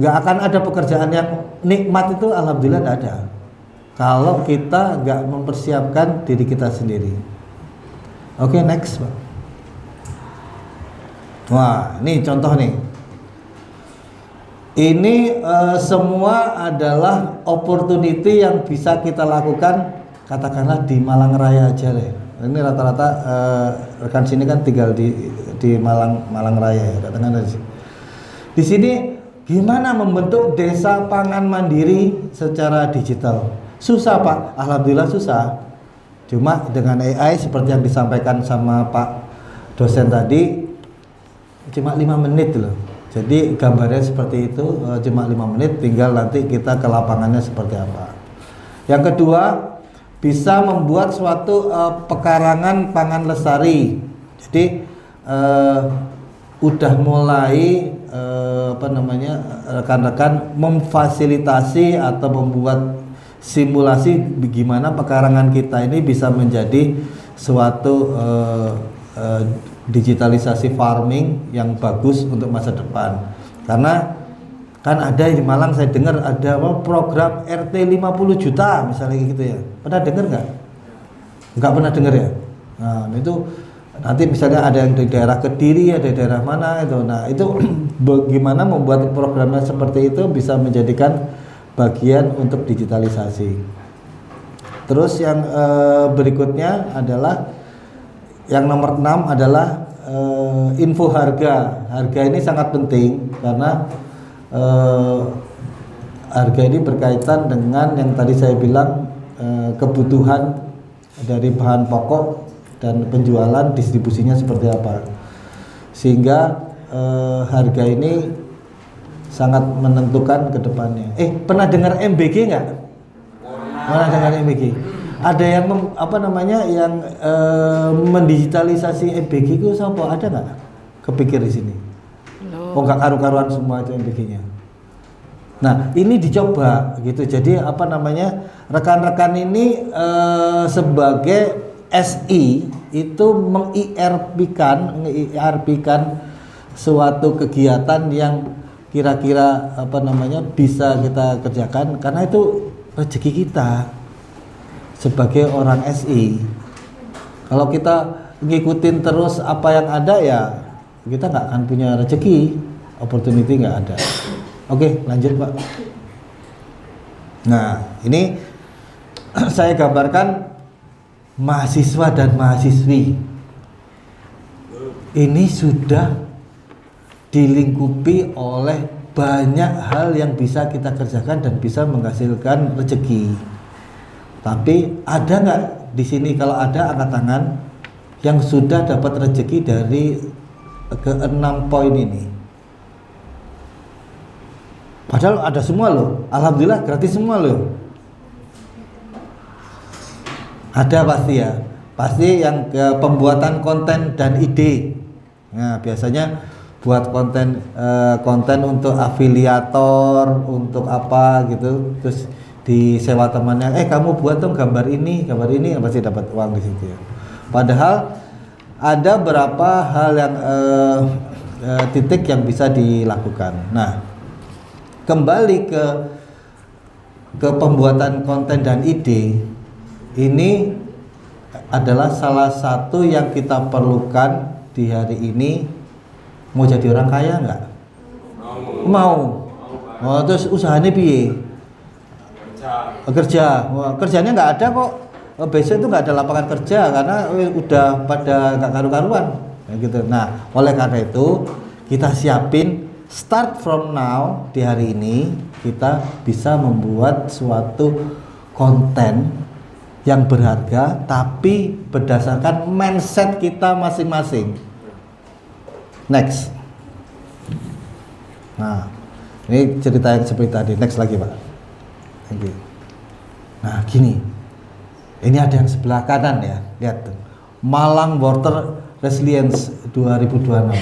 Nggak akan ada pekerjaan yang nikmat itu, alhamdulillah nggak ada. Kalau kita nggak mempersiapkan diri kita sendiri. Oke, next, Pak. Wah, ini contoh nih. Ini semua adalah opportunity yang bisa kita lakukan, katakanlah di Malang Raya aja deh. Ini rata-rata rekan sini kan tinggal di Malang Raya ya, katakanlah di sini. Gimana membentuk desa pangan mandiri secara digital? Susah, Pak. Alhamdulillah susah. Cuma dengan AI seperti yang disampaikan sama Pak dosen tadi, cuma 5 menit loh. Jadi gambarnya seperti itu, cuma 5 menit, tinggal nanti kita ke lapangannya seperti apa. Yang kedua, bisa membuat suatu pekarangan pangan lestari. Jadi udah mulai rekan-rekan memfasilitasi atau membuat simulasi bagaimana pekarangan kita ini bisa menjadi suatu digitalisasi farming yang bagus untuk masa depan. Karena kan ada di Malang, saya dengar ada program RT 50 juta misalnya gitu ya. Pernah dengar nggak? Nggak pernah dengar ya? Nah itu nanti misalnya ada yang di daerah Kediri, ada di daerah mana itu. Nah itu bagaimana membuat programnya seperti itu bisa menjadikan bagian untuk digitalisasi. Terus yang berikutnya adalah yang nomor 6 adalah info harga. Harga ini sangat penting karena harga ini berkaitan dengan yang tadi saya bilang, kebutuhan dari bahan pokok dan penjualan distribusinya seperti apa, sehingga harga ini sangat menentukan ke depannya. Pernah dengar MBG nggak? Pernah dengar MBG? Ada yang yang mendigitalisasi MBG itu siapa? Ada nggak? Kepikir di sini? Oh, nggak karu-karuan semua itu MBG-nya. Nah, ini dicoba gitu. Jadi rekan-rekan ini sebagai SI itu meng-IRP-kan suatu kegiatan yang kira-kira bisa kita kerjakan, karena itu rezeki kita sebagai orang SI. Kalau kita ngikutin terus apa yang ada ya kita nggak akan punya rezeki, opportunity nggak ada. Oke, lanjut Pak. Nah, ini saya gambarkan mahasiswa dan mahasiswi ini sudah dilingkupi oleh banyak hal yang bisa kita kerjakan dan bisa menghasilkan rezeki. Tapi ada nggak di sini, kalau ada angkat tangan, yang sudah dapat rezeki dari ke-6 poin ini? Padahal ada semua loh, alhamdulillah gratis semua loh. Ada pasti ya, pasti yang pembuatan konten dan ide. Nah biasanya buat konten untuk afiliator, untuk apa gitu, terus disewa temannya, kamu buat dong gambar ini pasti dapat uang di situ ya. Padahal ada berapa hal yang titik yang bisa dilakukan. Nah kembali ke pembuatan konten dan ide, ini adalah salah satu yang kita perlukan di hari ini. Mau jadi orang kaya nggak? Mau. Oh, terus usahanya piye? Kerja. Wah, kerjanya nggak ada kok. Besok itu nggak ada lapangan kerja karena udah pada nggak karu-karuan. Gitu. Nah, oleh karena itu kita siapin start from now. Di hari ini kita bisa membuat suatu konten yang berharga tapi berdasarkan mindset kita masing-masing. Next. Nah, ini cerita yang seperti tadi. Next lagi Pak. Thank you. Nah gini, ini ada yang sebelah kanan ya, lihat tuh. Malang Water Resilience 2026.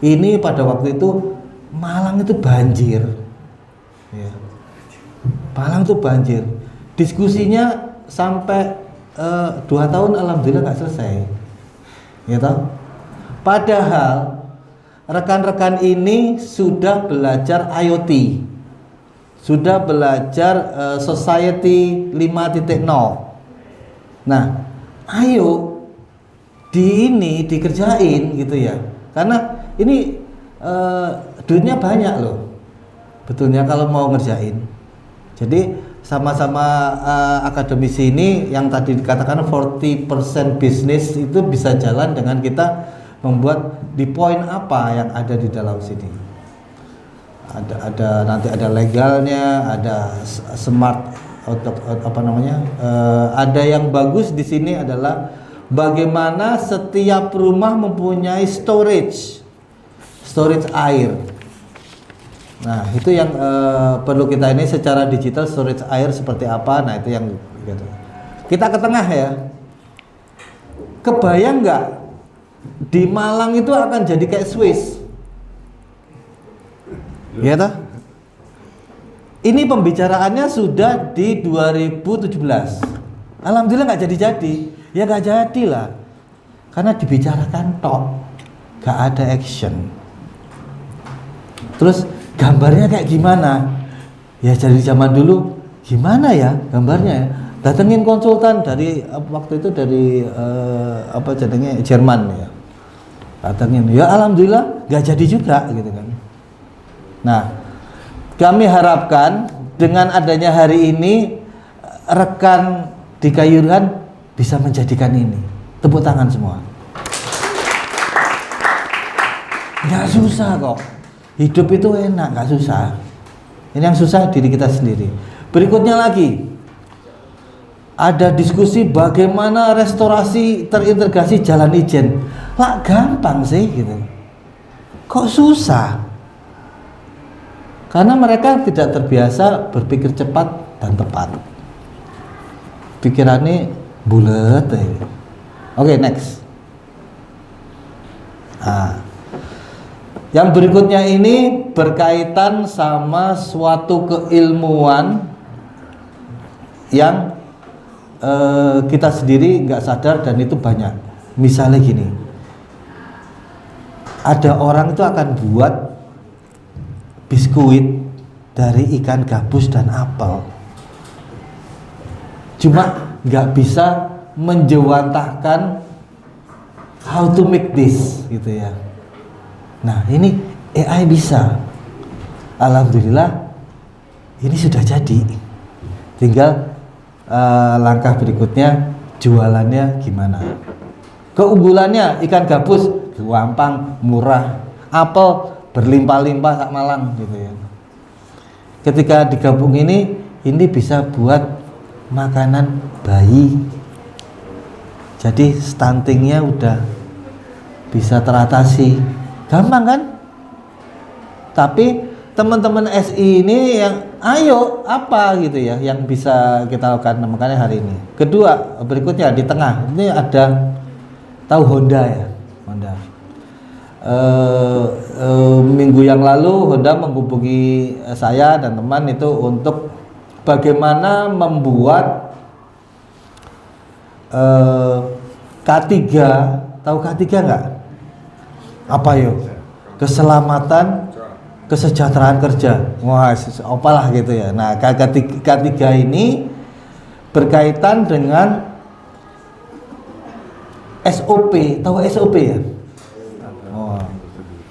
Ini pada waktu itu Malang itu banjir ya. Malang itu banjir. Diskusinya sampai 2 tahun alhamdulillah nggak selesai ya toh. Padahal rekan-rekan ini sudah belajar IoT, sudah belajar Society 5.0. Nah, ayo dikerjain gitu ya, karena ini duitnya banyak loh betulnya kalau mau ngerjain. Jadi sama-sama akademisi ini yang tadi dikatakan 40% bisnis itu bisa jalan dengan kita membuat di poin apa yang ada di dalam sini. Ada nanti ada legalnya, ada smart apa namanya? Ada yang bagus di sini adalah bagaimana setiap rumah mempunyai storage air. Nah, itu yang perlu kita ini secara digital, storage air seperti apa. Nah, itu yang gitu. Kita ke tengah ya. Kebayang nggak di Malang itu akan jadi kayak Swiss? Ya toh? Ini pembicaraannya sudah di 2017. Alhamdulillah nggak jadi-jadi. Ya nggak jadilah. Karena dibicarakan tok, nggak ada action. Terus gambarnya kayak gimana? Ya dari zaman dulu gimana ya gambarnya ya? Datengin konsultan dari waktu itu dari apa jadinya Jerman ya. Datengin, ya alhamdulillah nggak jadi juga gitu kan. Nah, kami harapkan dengan adanya hari ini rekan di Kayuruhan bisa menjadikan ini. Tepuk tangan semua. Nggak susah kok. Hidup itu enak, nggak susah. Ini yang susah diri kita sendiri. Berikutnya lagi, ada diskusi bagaimana restorasi terintegrasi jalan ijen. Lah gampang sih gitu. Kok susah? Karena mereka tidak terbiasa berpikir cepat dan tepat. Pikirannya bulet. Oke, next. Nah, yang berikutnya ini berkaitan sama suatu keilmuan yang kita sendiri nggak sadar dan itu banyak. Misalnya gini, ada orang itu akan buat biskuit dari ikan gabus dan apel, cuma nggak bisa menjewantahkan how to make this gitu ya. Nah ini AI bisa, alhamdulillah ini sudah jadi, tinggal langkah berikutnya jualannya gimana. Keunggulannya ikan gabus gampang, murah, apel berlimpah-limpah sak Malang gitu ya. Ketika digabung ini bisa buat makanan bayi, jadi stuntingnya udah bisa teratasi, gampang kan? Tapi teman-teman SI ini yang ayo apa gitu ya yang bisa kita lakukan, makanya hari ini. Kedua, berikutnya di tengah ini ada, tahu Honda ya, Honda. Minggu yang lalu Honda menghubungi saya dan teman itu untuk bagaimana membuat K3, tahu K3 nggak? Apa yuk? Keselamatan kesejahteraan kerja. Wah, apalah gitu ya. Nah, K3 ini berkaitan dengan SOP, tahu SOP ya? Oh,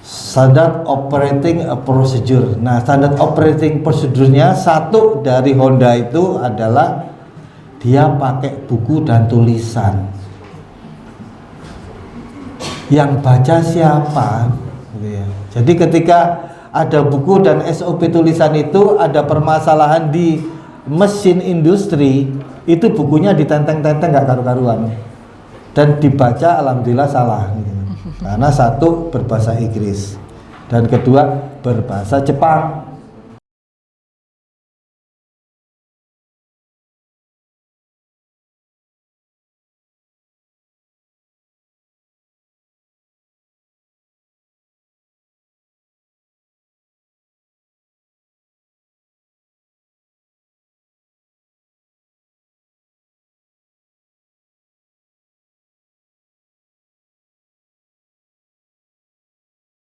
Standard Operating Procedure. Nah, Standard Operating Procedure-nya satu dari Honda itu adalah dia pakai buku dan tulisan. Yang baca siapa? Gitu ya. Jadi ketika ada buku dan SOP tulisan itu ada permasalahan di mesin industri, itu bukunya ditenteng-tenteng nggak karu-karuan dan dibaca alhamdulillah salah gitu. Karena satu berbahasa Inggris dan kedua berbahasa Jepang.